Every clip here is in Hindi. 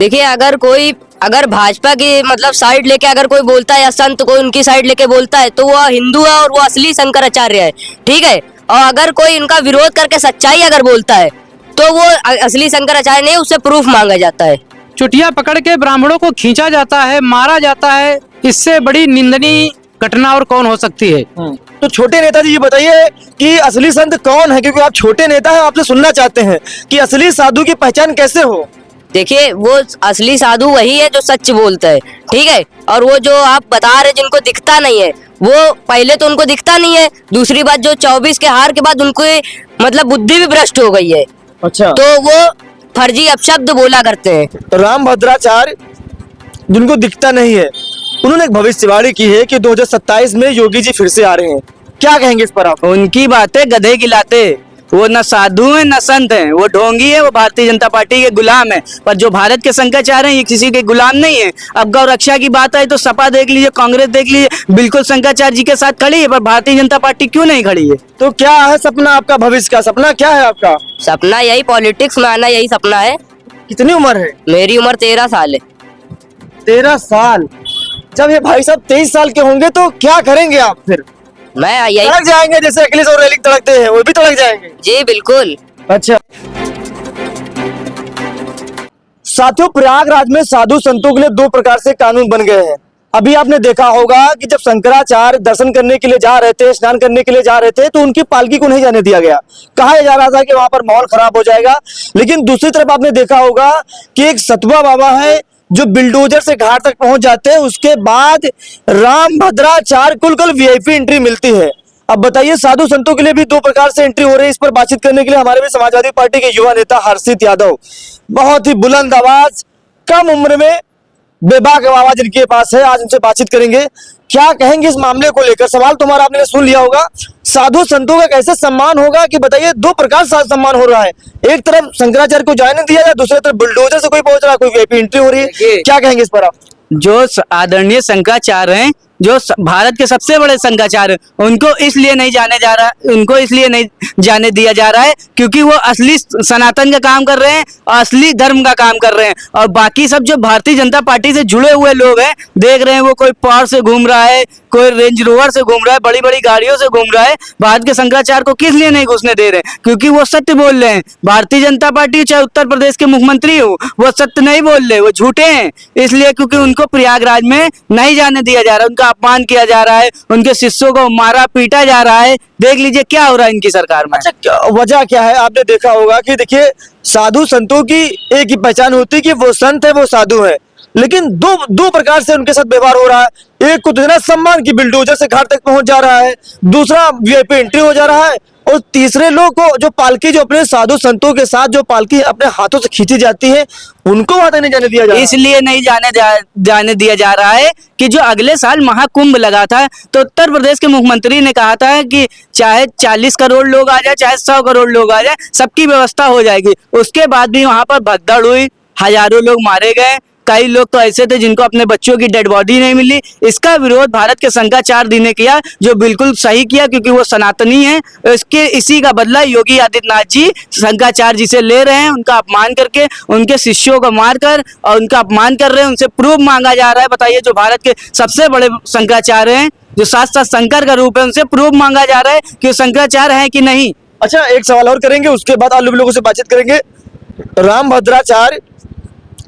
देखिए, अगर भाजपा की मतलब साइड लेके अगर कोई बोलता है या संत कोई उनकी साइड लेके बोलता है तो वो हिंदू है और वो असली शंकराचार्य है। ठीक है। और अगर कोई इनका विरोध करके सच्चाई अगर बोलता है तो वो असली शंकराचार्य नहीं, उससे प्रूफ मांगा जाता है। चुटिया पकड़ के ब्राह्मणों को खींचा जाता है, मारा जाता है। इससे बड़ी निंदनीय घटना और कौन हो सकती है। तो छोटे नेताजी ये बताइए कि असली संत कौन है, क्योंकि आप छोटे नेता हैं, आपसे सुनना चाहते हैं कि असली साधु की पहचान कैसे हो। देखिए, वो असली साधु वही है जो सच बोलता है। ठीक है। और वो जो आप बता रहे जिनको दिखता नहीं है, वो पहले तो उनको दिखता नहीं है, दूसरी बात जो 24 के हार के बाद उनको मतलब बुद्धि भी भ्रष्ट हो गई है। अच्छा। तो वो फर्जी अपशब्द बोला करते हैं। तो राम भद्राचार्य जिनको दिखता नहीं है, उन्होंने एक भविष्यवाणी की है कि 2027 में योगी जी फिर से आ रहे हैं। क्या कहेंगे इस पर आप? उनकी बातें गधे खिलाते। वो न साधु है न संत है, वो ढोंगी है, वो भारतीय जनता पार्टी के गुलाम है। पर जो भारत के शंकराचार्य हैं ये किसी के गुलाम नहीं है। अब गौ रक्षा की बात आई तो सपा देख लीजिए, कांग्रेस देख लीजिए, बिल्कुल शंकराचार्य जी के साथ खड़ी है, पर भारतीय जनता पार्टी क्यों नहीं खड़ी है। तो क्या है सपना आपका, भविष्य का सपना क्या है आपका? सपना यही पॉलिटिक्स में आना, यही सपना है। कितनी उम्र है? मेरी उम्र 13 साल है। 13 साल। जब ये भाई साहब 23 साल के होंगे तो क्या करेंगे आप फिर? मैं यही तड़क जाएंगे जैसे अखिलेश और रैली तड़कते हैं, वो भी तड़क जाएंगे। जी बिल्कुल। अच्छा साथियों, प्रयागराज में साधु संतों के लिए 2 प्रकार से कानून बन गए हैं। अभी आपने देखा होगा कि जब शंकराचार्य दर्शन करने के लिए जा रहे थे, स्नान करने के लिए जा रहे थे, तो उनकी पालकी को नहीं जाने दिया गया। कहा जा रहा था कि वहां पर माहौल खराब हो जाएगा। लेकिन दूसरी तरफ आपने देखा होगा कि एक सतवा बाबा है जो बिल्डोजर से घाट तक पहुंच जाते हैं, उसके बाद राम भद्राचार्य कुल वीआईपी एंट्री मिलती है। अब बताइए, साधु संतों के लिए भी 2 प्रकार से एंट्री हो रही है। इस पर बातचीत करने के लिए हमारे भी समाजवादी पार्टी के युवा नेता हर्षित यादव, बहुत ही बुलंद आवाज, कम उम्र में बेबाक आवाज जिनके पास है, आज उनसे बातचीत करेंगे। क्या कहेंगे इस मामले को लेकर? सवाल तुम्हारा आपने सुन लिया होगा, साधु संतों का कैसे सम्मान होगा कि बताइए 2 प्रकार से सम्मान हो रहा है। एक तरफ शंकराचार्य को जाने दिया जाए, दूसरी तरफ बुलडोजर से कोई पहुंच रहा है, कोई वीआईपी एंट्री हो रही है। क्या कहेंगे इस पर आप? जो आदरणीय शंकराचार्य हैं, जो भारत के सबसे बड़े शंकराचार्य, उनको इसलिए नहीं जाने दिया जा रहा है क्योंकि वो असली सनातन का काम कर रहे हैं और असली धर्म का काम कर रहे हैं। और बाकी सब जो भारतीय जनता पार्टी से जुड़े हुए लोग हैं, देख रहे हैं वो कोई पार से घूम रहा है, कोई रेंज रोवर से घूम रहा है, बड़ी बड़ी गाड़ियों से घूम रहा है। भारत के शंकराचार्य को किस लिए नहीं घुसने दे रहे? क्योंकि वो सत्य बोल रहे हैं। भारतीय जनता पार्टी चाहे उत्तर प्रदेश के मुख्यमंत्री हो, वो सत्य नहीं बोल रहे, वो झूठे हैं। इसलिए क्योंकि उनको प्रयागराज में नहीं जाने दिया जा रहा, उनका अपमान किया जा रहा है, उनके शिष्यों को मारा पीटा जा रहा है। देख लीजिए क्या हो रहा है इनकी सरकार में। अच्छा, वजह क्या है? आपने देखा होगा कि देखिए, साधु संतों की एक ही पहचान होती है कि वो संत है, वो साधु है। लेकिन दो प्रकार से उनके साथ व्यवहार हो रहा है। एक को तो इतना सम्मान की बिल्डोजर से घाट तक पहुंच जा रहा है, दूसरा वीआईपी एंट्री हो जा रहा है, और तीसरे लोग को जो पालकी, जो अपने साधु संतों के साथ जो पालकी अपने हाथों से खींची जाती है, उनको वहां तक नहीं जाने दिया जा रहा। इसलिए नहीं जाने दिया जा रहा है कि जो अगले साल महाकुंभ लगा था, तो उत्तर प्रदेश के मुख्यमंत्री ने कहा था कि चाहे 40 करोड़ लोग आ जाए, चाहे 100 करोड़ लोग आ जाए, सबकी व्यवस्था हो जाएगी। उसके बाद भी वहां पर भगदड़ हुई, हजारों लोग मारे गए, कई लोग तो ऐसे थे जिनको अपने बच्चों की डेड बॉडी नहीं मिली। इसका विरोध भारत के शंकराचार्य जी ने किया, जो बिल्कुल सही किया क्योंकि वो सनातनी है। इसी का बदला योगी आदित्यनाथ जी शंकराचार्य जी से ले रहे हैं, उनका अपमान करके, उनके शिष्यों को मारकर और उनका अपमान कर रहे हैं, उनसे प्रूफ मांगा जा रहा है। बताइए, जो भारत के सबसे बड़े शंकराचार्य हैं, जो साथ शंकर का रूप है, उनसे प्रूफ मांगा जा रहा है कि वो शंकराचार्य है कि नहीं। अच्छा, एक सवाल और करेंगे, उसके बाद आलू लोगों से बातचीत करेंगे। राम भद्राचार्य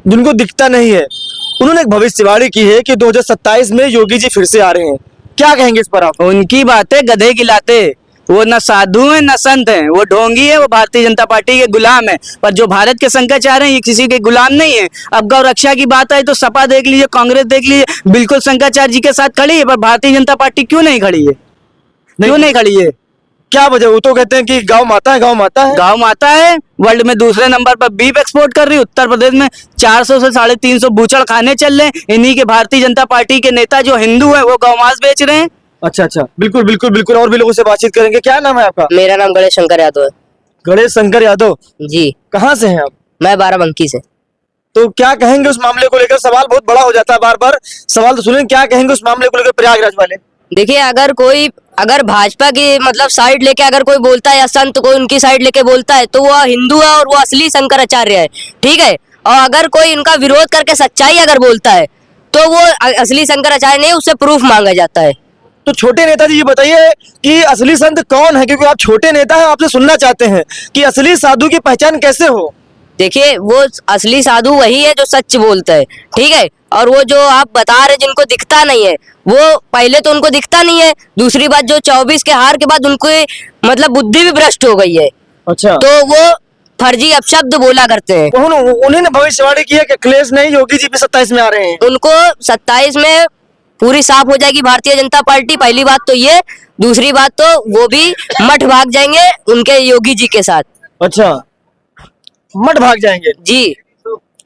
जिनको दिखता नहीं है, उन्होंने एक भविष्यवाणी की है कि 2027 में योगी जी फिर से आ रहे हैं। क्या कहेंगे इस पर आप? उनकी बातें गधे खिलाते। वो न साधु है न संत है, वो ढोंगी है, वो भारतीय जनता पार्टी के गुलाम है। पर जो भारत के शंकराचार्य हैं ये किसी के गुलाम नहीं है। अब गौ रक्षा की बात आई तो सपा देख लीजिए, कांग्रेस देख लीजिए, बिल्कुल शंकराचार्य जी के साथ खड़ी है, पर भारतीय जनता पार्टी क्यों नहीं खड़ी है? क्यों नहीं खड़ी है? क्या वजह? वो तो कहते हैं कि गांव माता है, गांव माता है। गांव माता है। वर्ल्ड में दूसरे नंबर पर बीफ एक्सपोर्ट कर रही है। उत्तर प्रदेश में 400 से 350 बूचड़ खाने चल रहे हैं। इन्हीं के भारतीय जनता पार्टी के नेता जो हिंदू है वो गौ मांस बेच रहे हैं। अच्छा, बिल्कुल बिल्कुल बिल्कुल। और भी लोगों से बातचीत करेंगे। क्या नाम है आपका? मेरा नाम गणेश शंकर यादव है। गणेश शंकर यादव जी। कहाँ से हैं आप? मैं बाराबंकी से। तो क्या कहेंगे उस मामले को लेकर? सवाल बहुत बड़ा हो जाता है, बार बार सवाल तो सुनें। क्या कहेंगे उस मामले को लेकर प्रयागराज वाले? देखिए, अगर भाजपा की मतलब साइड लेके अगर कोई बोलता है या संत कोई उनकी साइड लेके बोलता है तो वो हिंदू है और वो असली शंकराचार्य है। ठीक है। और अगर कोई इनका विरोध करके सच्चाई अगर बोलता है तो वो असली शंकराचार्य नहीं, उससे प्रूफ मांगा जाता है। तो छोटे नेताजी ये बताइए कि असली संत कौन है, क्योंकि आप छोटे नेता हैं, आपसे सुनना चाहते हैं कि असली साधु की पहचान कैसे हो। देखिए, वो असली साधु वही है जो सच बोलता है, ठीक है। और वो जो आप बता रहे जिनको दिखता नहीं है, वो पहले तो उनको दिखता नहीं है, दूसरी बात जो 24 के हार के बाद उनको मतलब बुद्धि भी भ्रष्ट हो गई है, अच्छा, तो वो फर्जी अपशब्द बोला करते हैं। उन्होंने भविष्यवाणी की है कि अखिलेश नहीं, योगी जी भी 27 में आ रहे हैं। उनको 27 में पूरी साफ हो जाएगी भारतीय जनता पार्टी, पहली बात तो ये। दूसरी बात तो वो भी मठ भाग जाएंगे उनके योगी जी के साथ। अच्छा, मठ भाग जाएंगे जी।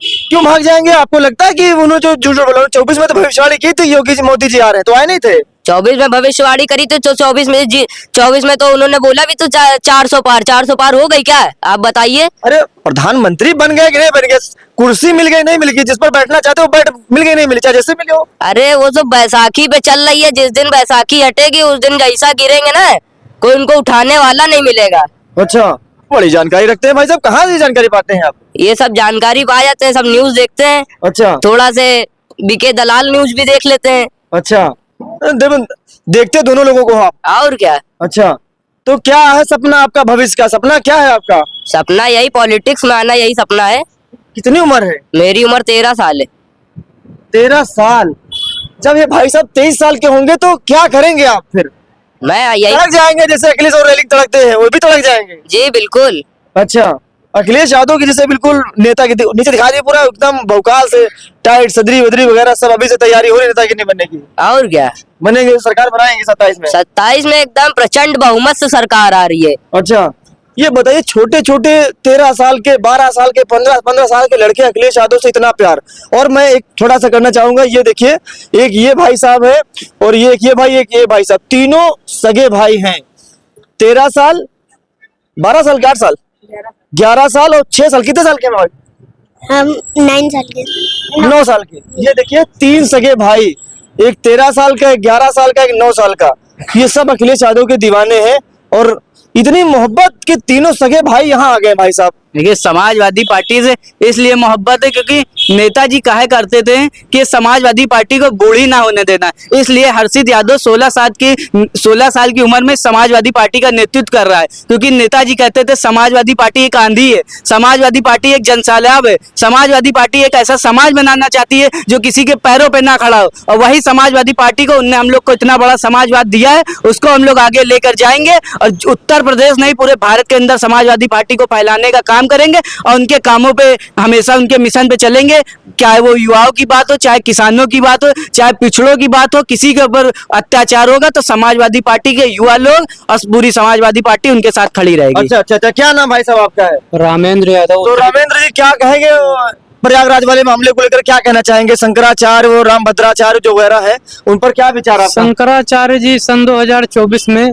क्यों भाग जाएंगे? आपको लगता है कि उन्होंने जो झूठ बोला, 24 में तो भविष्यवाणी की थी योगी जी मोदी जी आ रहे हैं, तो आए नहीं थे? 24 में भविष्यवाणी करी तो 24 में तो उन्होंने बोला भी तो 400 पार हो गई क्या? आप बताइए। अरे प्रधानमंत्री बन गए कि नहीं बन गए, कुर्सी मिल गई नहीं मिल गई, जिस पर बैठना चाहते हो बैठ, मिल गई नहीं मिली, चाहे जैसे मिले हो। अरे वो तो बैसाखी पे चल रही है, जिस दिन बैसाखी हटेगी उस दिन जैसा गिरेंगे ना, कोई उनको उठाने वाला नहीं मिलेगा। अच्छा, बड़ी जानकारी रखते हैं भाई साहब, कहाँ से जानकारी पाते हैं आप? ये सब जानकारी पा जाते हैं, सब न्यूज देखते हैं, अच्छा, थोड़ा से बीके दलाल न्यूज भी देख लेते हैं। अच्छा, देखते दोनों लोगों को आप? और क्या। अच्छा, तो क्या है सपना आपका, भविष्य का सपना क्या है आपका? सपना यही पॉलिटिक्स में आना, यही सपना है। कितनी उम्र है? मेरी उम्र 13 साल है। 13 साल? जब ये भाई साहब 23 साल के होंगे तो क्या करेंगे आप फिर? मैं यही तड़क जाएंगे जैसे अखिलेश और रैली तड़कते हैं, वो भी तड़क जाएंगे? जी बिल्कुल। अच्छा, अखिलेश यादव की जैसे बिल्कुल नेता की नीचे दिखा दिए पूरा एकदम भौकाल से, टाइट सदरी वदरी वगैरह सब अभी से तैयारी हो रही नेता की नहीं बनने की। और क्या, बनेंगे, सरकार बनाएंगे 27 में? 27 में एकदम प्रचंड बहुमत से सरकार आ रही है। अच्छा, ये बताइए छोटे छोटे 13 साल के, 12 साल के, 15 साल के लड़के अखिलेश यादव से इतना प्यार। और मैं एक थोड़ा सा करना चाहूंगा, ये देखिए, एक ये भाई साहब है और ये एक ये भाई, एक ये भाई साहब, तीनों सगे भाई हैं। 13 साल, 12 साल, 8 साल, 11 साल और 6 साल। कितने साल के हैं? हम 9 साल के। 9 साल के। ये देखिए 3 सगे भाई, एक 13 साल का, एक 11 साल का, एक 9 साल का। ये सब अखिलेश यादव के दीवाने हैं और इतनी मोहब्बत के तीनों सगे भाई यहाँ आ गए भाई साहब। देखिए, समाजवादी पार्टी से इसलिए मोहब्बत है क्योंकि नेताजी कहा करते थे कि समाजवादी पार्टी को बूढ़ी ना होने देना, इसलिए हर्षित यादव 16 साल की उम्र में समाजवादी पार्टी का नेतृत्व कर रहा है। क्योंकि नेताजी कहते थे समाजवादी पार्टी एक आंधी है, समाजवादी पार्टी एक जनसैलाब है, समाजवादी पार्टी एक ऐसा समाज बनाना चाहती है जो किसी के पैरों पर ना खड़ा हो, और वही समाजवादी पार्टी को उनने हम लोग को इतना बड़ा समाजवाद दिया है, उसको हम लोग आगे लेकर जाएंगे और उत्तर प्रदेश नहीं पूरे भारत के अंदर समाजवादी पार्टी को फैलाने का काम करेंगे और उनके कामों पे हमेशा उनके मिशन पे चलेंगे। चाहे वो युवाओं की बात हो, चाहे किसानों की बात हो, चाहे पिछड़ों की बात हो, किसी के ऊपर अत्याचार होगा तो समाजवादी पार्टी के युवा लोग और पूरी समाजवादी पार्टी उनके साथ खड़ी रहेगी। अच्छा अच्छा अच्छा, क्या नाम भाई साहब आपका है? रामेंद्र यादव। तो रामेंद्र जी क्या कहेंगे प्रयागराज वाले मामले को लेकर, क्या कहना चाहेंगे? शंकराचार्य और रामभद्राचार्य जो वगैरह है उन पर क्या विचार आपका? शंकराचार्य जी सन 2024 में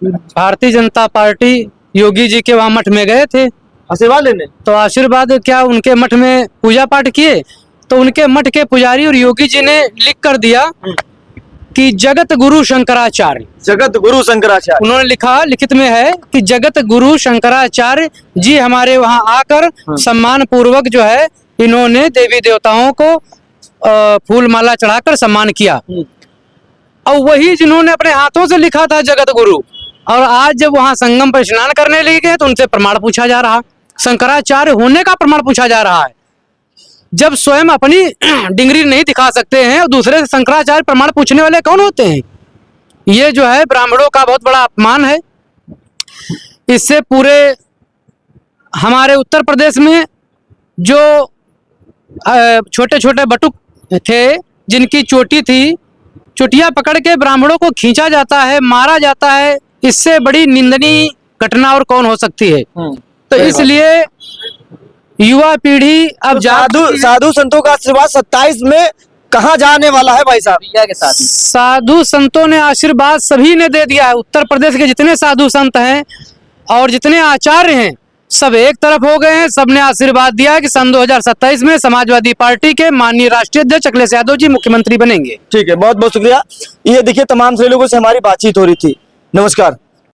भारतीय जनता पार्टी योगी जी के वहां मठ में गए थे आशीर्वाद लेने। तो आशीर्वाद क्या उनके मठ में पूजा पाठ किए, तो उनके मठ के पुजारी और योगी जी ने लिख कर दिया कि जगत गुरु शंकराचार्य। जगत गुरु शंकराचार्य उन्होंने लिखा, लिखित में है कि जगत गुरु शंकराचार्य जी हमारे वहां आकर सम्मान पूर्वक जो है इन्होंने देवी देवताओं को फूल माला चढ़ाकर सम्मान किया। और वही जिन्होंने अपने हाथों से लिखा था जगत गुरु, और आज जब वहां संगम पर स्नान करने लगे गए तो उनसे प्रमाण पूछा जा रहा, शंकराचार्य होने का प्रमाण पूछा जा रहा है। जब स्वयं अपनी डिग्री नहीं दिखा सकते हैं और दूसरे से शंकराचार्य प्रमाण पूछने वाले कौन होते हैं? ये जो है ब्राह्मणों का बहुत बड़ा अपमान है। इससे पूरे हमारे उत्तर प्रदेश में जो छोटे छोटे बटुक थे जिनकी चोटी थी, चोटियां पकड़ के ब्राह्मणों को खींचा जाता है, मारा जाता है, इससे बड़ी निंदनीय घटना और कौन हो सकती है? तो इसलिए युवा पीढ़ी अब साधु संतों का आशीर्वाद 27 में कहाँ जाने वाला है भाई साहब? के साथ साधु संतों ने आशीर्वाद सभी ने दे दिया है। उत्तर प्रदेश के जितने साधु संत हैं और जितने आचार्य हैं सब एक तरफ हो गए हैं। सबने आशीर्वाद दिया कि सन 2027 में समाजवादी पार्टी के माननीय राष्ट्रीय अध्यक्ष अखिलेश यादव जी मुख्यमंत्री बनेंगे। ठीक है, बहुत बहुत शुक्रिया। ये देखिए तमाम से लोगों से हमारी बातचीत हो रही थी। नमस्कार।